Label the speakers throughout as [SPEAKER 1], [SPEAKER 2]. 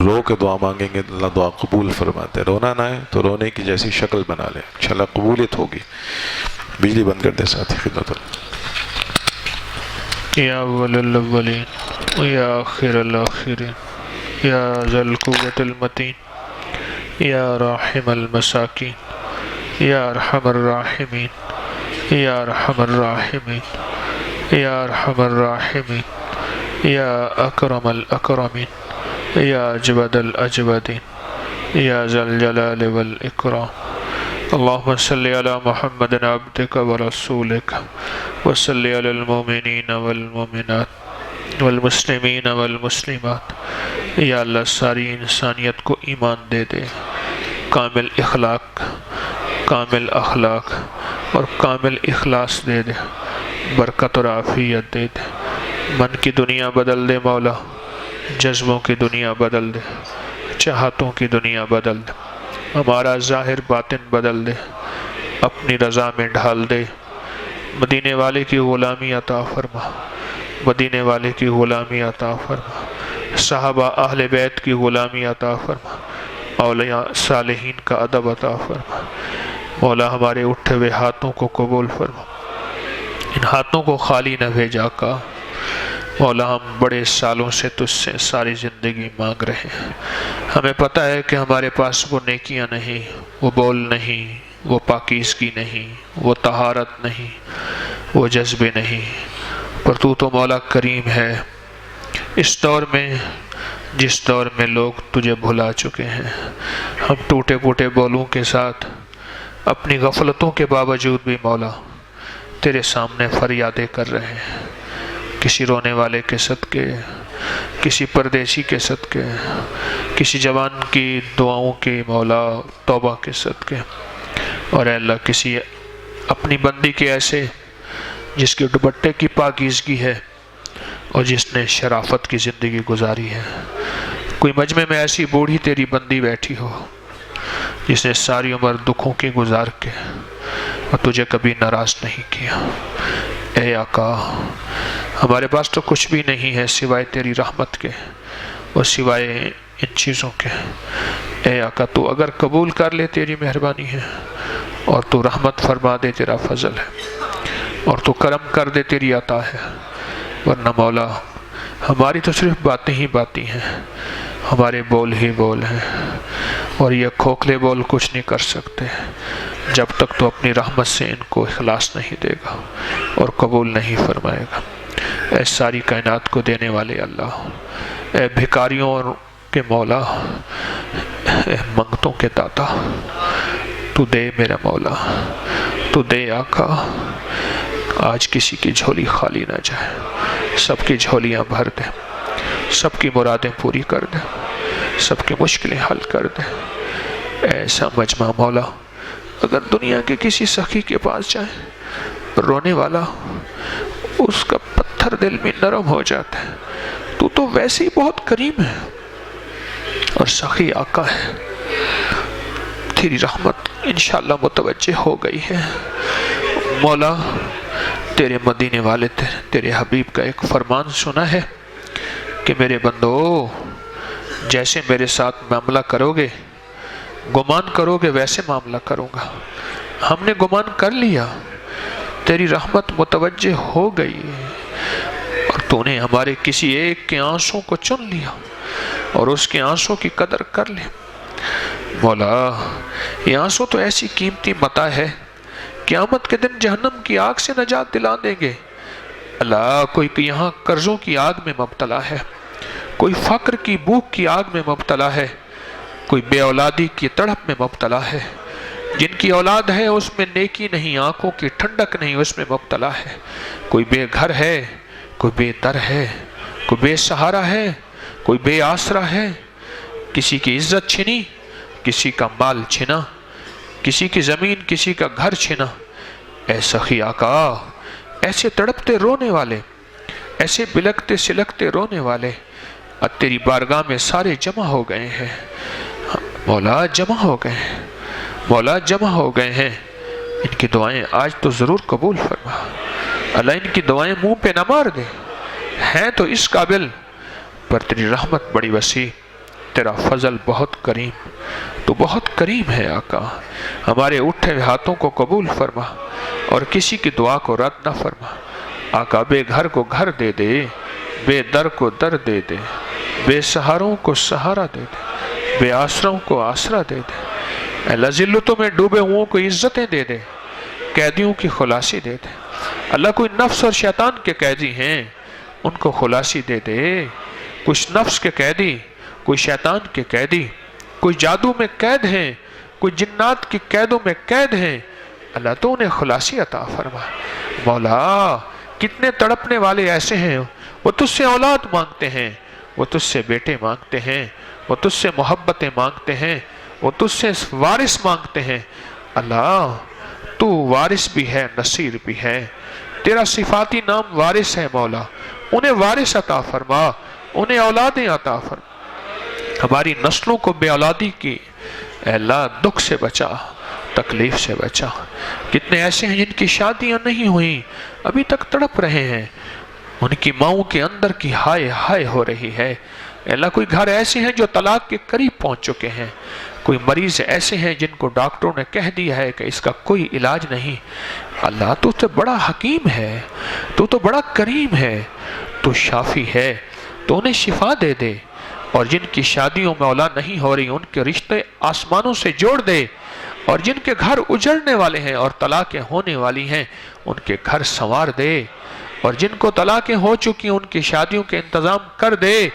[SPEAKER 1] رو کے دعا مانگیں گے اللہ دعا قبول فرماتے ہیں. رونا نہ ہے تو رونے کی جیسی شکل بنا لیں, انشاءاللہ قبولیت ہوگی. بجلی بند کر دیں ساتھی خدمت اللہ.
[SPEAKER 2] یا اول الاولین یا آخر الاخرین یا ذا القوة المتین یا راحم المساکین یا ارحم الراحمین یا ارحم الراحمین یا ارحم الراحمین یا اکرم الاکرمین یا اجود الاجودین یا ذا الجلال والاکرام. اللہم صلی علی محمد عبدک ورسولک وصلی علی المومنین والمومنات والمسلمین والمسلمات. یا اللہ ساری انسانیت کو ایمان دے دے, کامل اخلاق, کامل اخلاق اور کامل اخلاص دے دے, برکت اور عافیت دے دے. من کی دنیا بدل دے مولا, جذبوں کی دنیا بدل دے, چاہتوں کی دنیا بدل دے. ہمارا ظاہر باطن بدل دے, اپنی رضا میں ڈھال دے. مدینے والے کی غلامی عطا فرما, مدینے والے کی غلامی عطا فرما. صحابہ اہل بیت کی غلامی عطا فرما, اولیاء صالحین کا ادب عطا فرما. مولا ہمارے اٹھے ہوئے ہاتھوں کو قبول فرما, ان ہاتھوں کو خالی نہ بھیجا کا. مولا ہم بڑے سالوں سے تجھ سے ساری زندگی مانگ رہے ہیں. ہمیں پتہ ہے کہ ہمارے پاس وہ نیکیاں نہیں, وہ بول نہیں, وہ پاکیزگی نہیں, وہ طہارت نہیں, وہ جذبے نہیں, پر تو مولا کریم ہے. اس دور میں, جس دور میں لوگ تجھے بھلا چکے ہیں, ہم ٹوٹے پھوٹے بولوں کے ساتھ اپنی غفلتوں کے باوجود بھی مولا تیرے سامنے فریادیں کر رہے ہیں. کسی رونے والے کے صدقے, کسی پردیسی کے صدقے, کسی جوان کی دعاؤں کی مولا توبہ کے صدقے, اور اے اللہ کسی اپنی بندی کے ایسے جس کے دوپٹے کی پاکیزگی ہے اور جس نے شرافت کی زندگی گزاری ہے. کوئی مجمع میں ایسی بوڑھی تیری بندی بیٹھی ہو جس نے ساری عمر دکھوں کی گزار کے اور تجھے کبھی ناراض نہیں کیا. اے آقا ہمارے پاس تو کچھ بھی نہیں ہے سوائے تیری رحمت کے اور سوائے ان چیزوں کے. اے آقا تو اگر قبول کر لے تیری مہربانی ہے, اور تو رحمت فرما دے تیرا فضل ہے, اور تو کرم کر دے تیری عطا ہے. ورنہ مولا ہماری تو صرف باتیں ہی باتیں ہیں, ہمارے بول ہی بول ہیں, اور یہ کھوکھلے بول کچھ نہیں کر سکتے جب تک تو اپنی رحمت سے ان کو اخلاص نہیں دے گا اور قبول نہیں فرمائے گا. اے ساری کائنات کو دینے والے اللہ, اے بھکاریوں کے مولا, اے منگتوں کے داتا, تو دے میرا مولا, تو دے آقا. آج کسی کی جھولی خالی نہ جائے, سب کی جھولیاں بھر دے, سب کی مرادیں پوری کر دے, سب کی مشکلیں حل کر دے. ایسا مجمع مولا اگر دنیا کے کسی سخی کے پاس جائے رونے والا, اس کا پتھر دل میں نرم ہو جاتا ہے. تو ویسے ہی بہت کریم ہے اور سخی آقا ہے. تیری رحمت انشاءاللہ متوجہ ہو گئی ہے مولا. تیرے مدینے والے تیرے حبیب کا ایک فرمان سنا ہے کہ میرے بندو جیسے میرے ساتھ معاملہ کرو گے, گمان کرو گے, ویسے معاملہ کروں گا. ہم نے گمان کر لیا, تیری رحمت متوجہ ہو گئی, اور تو نے ہمارے کسی ایک کے آنسوں کو چن لیا اور اس کے آنسوں کی قدر کر لی. مولا یہ آنسوں تو ایسی قیمتی متاع ہے, قیامت کے دن جہنم کی آگ سے نجات دلا دیں گے. اللہ کوئی یہاں قرضوں کی آگ میں مبتلا ہے, کوئی فقر کی بھوک کی آگ میں مبتلا ہے, کوئی بے اولادی کی تڑپ میں مبتلا ہے. جن کی اولاد ہے اس میں نیکی نہیں, آنکھوں کی ٹھنڈک نہیں, اس میں مبتلا ہے. کوئی بے گھر ہے, کوئی بے در ہے, کوئی بے سہارا ہے, کوئی بے آسرا ہے. کسی کی عزت چھنی, کسی کا مال چھنا, کسی کی زمین, کسی کا گھر چھنا. اے سخی آقا ایسے تڑپتے رونے والے, ایسے بلکتے سلکتے رونے والے اب تیری بارگاہ میں سارے جمع ہو گئے ہیں مولا, جمع ہو گئے ہیں مولا, جمع ہو گئے ہیں. ان کی دعائیں آج تو ضرور قبول فرما. اللہ ان کی دعائیں منہ پہ نہ مار دے, ہیں تو اس قابل, پر تیری رحمت بڑی وسیع, تیرا فضل بہت کریم، تو بہت کریم ہے آقا، ہمارے اٹھے ہوئے ہاتھوں کو قبول فرما اور کسی کی دعا کو رد نہ فرما۔ آقا بے گھر کو گھر دے دے، بے در کو در دے دے، بے سہاروں کو سہارا دے دے، بے آسروں کو آسرا دے دے، اللہ ذلتوں میں ڈوبے ہوں کو عزتیں دے دے، قیدیوں کی خلاصی دے دے۔ اللہ کوئی نفس اور شیطان کے قیدی ہیں ان کو خلاصی دے دے، کچھ نفس کے قیدی، کوئی شیطان کے قیدی، کوئی جادو میں قید ہیں، کوئی جنات کی قیدوں میں قید ہیں، اللہ تو انہیں خلاصی عطا فرما۔ مولا کتنے تڑپنے والے ایسے ہیں، وہ تجھ سے اولاد مانگتے ہیں، وہ تجھ سے بیٹے مانگتے ہیں، وہ تجھ سے محبتیں مانگتے ہیں، وہ تجھ سے وارث مانگتے ہیں۔ اللہ تو وارث بھی ہے، نصیر بھی ہے، تیرا صفاتی نام وارث ہے مولا، انہیں وارث عطا فرما، انہیں اولادیں عطا فرما۔ ہماری نسلوں کو بے اولادی کی اے اللہ دکھ سے بچا، تکلیف سے بچا۔ کتنے ایسے ہیں جن کی شادیاں نہیں ہوئیں، ابھی تک تڑپ رہے ہیں، ان کی ماؤں کے اندر کی ہائے ہائے ہو رہی ہے۔ اے اللہ کوئی گھر ایسے ہیں جو طلاق کے قریب پہنچ چکے ہیں، کوئی مریض ایسے ہیں جن کو ڈاکٹروں نے کہہ دیا ہے کہ اس کا کوئی علاج نہیں۔ اللہ تو بڑا حکیم ہے، تو بڑا کریم ہے، تو شافی ہے، تو انہیں شفا دے دے، اور جن کی شادیوں میں اولاد نہیں ہو رہی ان کے رشتے آسمانوں سے جوڑ دے، اور جن کے گھر اجڑنے والے ہیں اور طلاقیں ہونے والی ہیں ان کے گھر سنوار دے، اور جن کو طلاقیں ہو چکی ان کی شادیوں کے انتظام کر دے،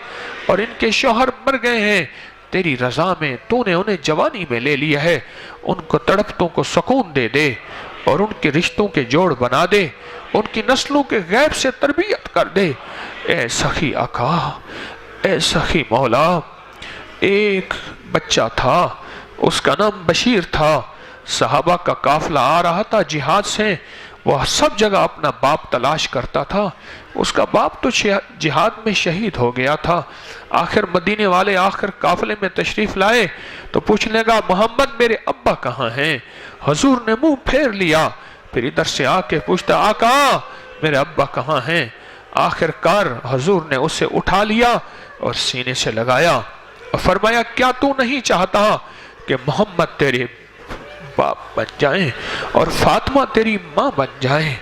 [SPEAKER 2] اور ان کے شوہر مر گئے ہیں تیری رضا میں تو نے انہیں جوانی میں لے لیا ہے، ان کو تڑپتوں کو سکون دے دے، اور ان کے رشتوں کے جوڑ بنا دے، ان کی نسلوں کے غیب سے تربیت کر دے۔ اے سخی آقا، اے سخی مولا، ایک بچہ تھا اس کا نام بشیر تھا، صحابہ کا قافلہ آ رہا تھا جہاد سے، وہ سب جگہ اپنا باپ تلاش کرتا تھا، اس کا باپ تو جہاد میں شہید ہو گیا تھا۔ آخر مدینے والے آخر قافلے میں تشریف لائے تو پوچھنے لگا محمد میرے ابا کہاں ہیں؟ حضور نے منہ پھیر لیا، پھر ادھر سے آ کے پوچھتا آقا میرے ابا کہاں ہیں؟ آخر کار حضور نے اسے اٹھا لیا اور سینے سے لگایا اور فرمایا کیا تو نہیں چاہتا کہ محمد تیرے باپ بن جائیں اور فاطمہ تیری ماں بن جائیں؟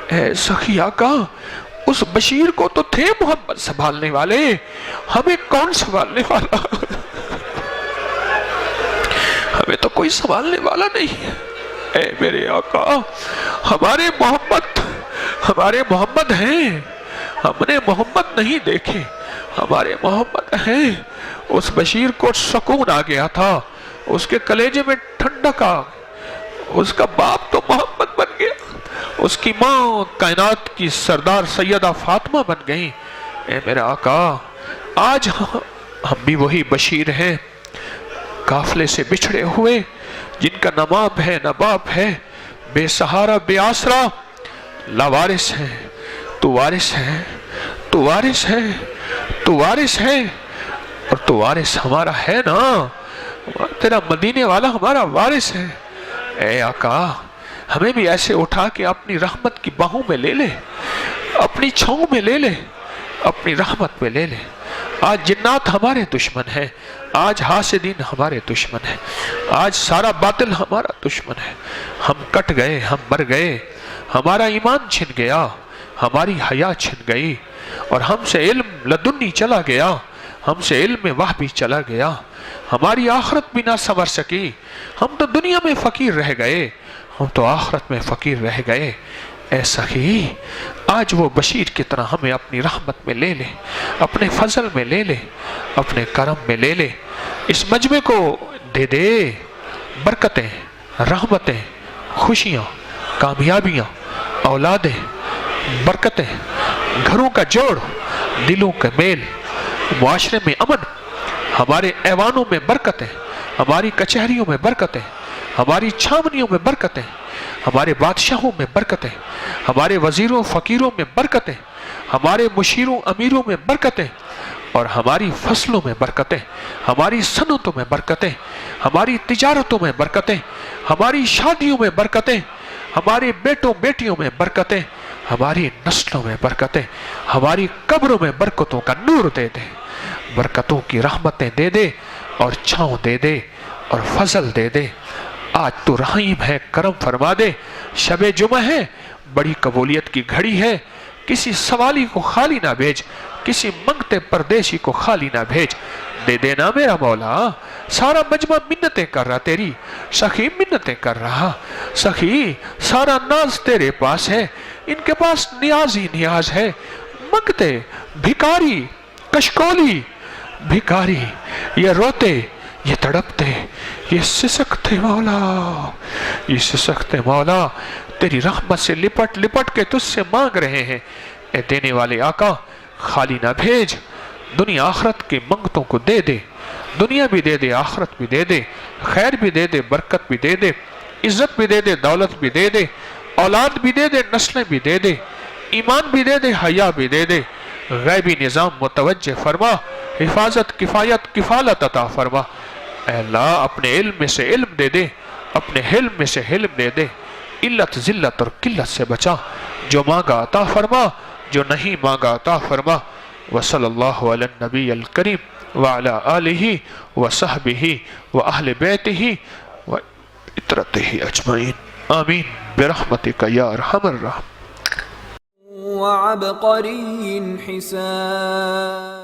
[SPEAKER 2] اے سخی آقا، اس بشیر کو تو تھے محمد سنبھالنے والے، ہمیں کون سنبھالنے والا؟ ہمیں تو کوئی سنبھالنے والا نہیں۔ اے میرے آقا، ہمارے محمد ہیں، ہم نے محمد نہیں دیکھے، ہمارے محمد ہیں۔ اس بشیر کو سکون آ گیا تھا، اس کے کلیجے میں ٹھنڈک آ گئی، اس کا باپ تو محمد بن گیا، اس کی ماں کائنات کی سردار سیدہ فاطمہ بن گئی۔ اے میرا آقا، آج ہم بھی وہی بشیر ہیں، قافلے سے بچھڑے ہوئے، جن کا نہ ماں ہے نہ باپ ہے، بے سہارا بے آسرا، لاوارث ہے۔ تو وارث ہے، تو وارث ہے، تو وارث ہے، اور تو وارث ہمارا ہے نا، تیرا مدینے والا ہمارا وارث ہے۔ اے آقا، ہمیں بھی ایسے اٹھا کے اپنی رحمت کی باہوں میں لے لے، اپنی چھاؤں میں لے لے، اپنی رحمت میں لے لے۔ آج جنات ہمارے دشمن ہیں، آج حاسدین ہمارے دشمن ہیں، آج سارا باطل ہمارا دشمن ہے۔ ہم کٹ گئے، ہم مر گئے، ہمارا ایمان چھن گیا، ہماری حیا چھن گئی، اور ہم سے علم لدنی چلا گیا، ہم سے علم وحی چلا گیا، ہماری آخرت بھی نہ سنور سکی۔ ہم تو دنیا میں فقیر رہ گئے، ہم تو آخرت میں فقیر رہ گئے۔ اے سخی، آج وہ بشیر کی طرح ہمیں اپنی رحمت میں لے لے، اپنے فضل میں لے لے، اپنے کرم میں لے لے، اس مجمع کو دے دے برکتیں، رحمتیں، خوشیاں، کامیابیاں، اولادیں، برکتیں، گھروں کا جوڑ، دلوں کا میل، معاشرے میں امن، ہمارے ایوانوں میں برکتیں، ہماری کچہریوں میں برکتیں، ہماری چھاونیوں میں برکتیں، ہمارے بادشاہوں میں برکتیں، ہمارے وزیروں فقیروں میں برکتیں، ہمارے مشیروں امیروں میں برکتیں، اور ہماری فصلوں میں برکتیں، ہماری صنعتوں میں برکتیں، ہماری تجارتوں میں برکتیں، ہماری شادیوں میں برکتیں، ہمارے بیٹوں بیٹیوں میں برکتیں، ہماری نسلوں میں برکتیں، ہماری قبروں میں برکتوں کا نور دے دے۔ برکتوں کی رحمتیں دے دے اور چھاؤں دے دے اور فضل دے دے۔ آج تو رحیم ہے، کرم فرما دے۔ شب جمعہ ہے، بڑی قبولیت کی گھڑی ہے، کسی سوالی کو خالی نہ بھیج، کسی منگتے پردیشی کو خالی نہ بھیج۔ دے دینا میرا مولا، سارا مجمع منتیں کر رہا تیری، سخی منتیں کر رہا۔ سخی سارا ناز تیرے پاس ہے، ان کے پاس نیاز ہی نیاز ہے۔ منگتے بھکاری کشکولی بھکاری، یہ روتے یہ تڑپتے یہ سسکتے مولا، یہ سسکتے مولا، تیری رحمت سے لپٹ لپٹ کے تجھ سے مانگ رہے ہیں۔ اے دینے والے آقا، خالی نہ بھیج، دنیا آخرت کی منگتوں کو دے دے، دنیا بھی دے دے، آخرت بھی دے دے، خیر بھی دے دے، برکت بھی دے دے، عزت بھی دے دے، دولت بھی دے دے، اولاد بھی دے دے، نسلیں بھی دے دے، ایمان بھی دے دے، حیا بھی دے دے۔ غیبی نظام متوجہ فرما، حفاظت کفایت کفالت عطا فرما۔ اے اللہ اپنے علم میں سے علم دے دے، اپنے حلم میں سے حلم دے دے، علت ذلت اور قلت سے بچا۔ جو مانگا عطا فرما، جو نہیں مانگا عطا فرما۔ وصلی اللہ علی النبی الکریم وعلی آلہ وصحبہ وأہل بیتہ وعترتہ اجمعین، آمین برحمتک یا ارحم الراحمین۔
[SPEAKER 3] وعبقری حسان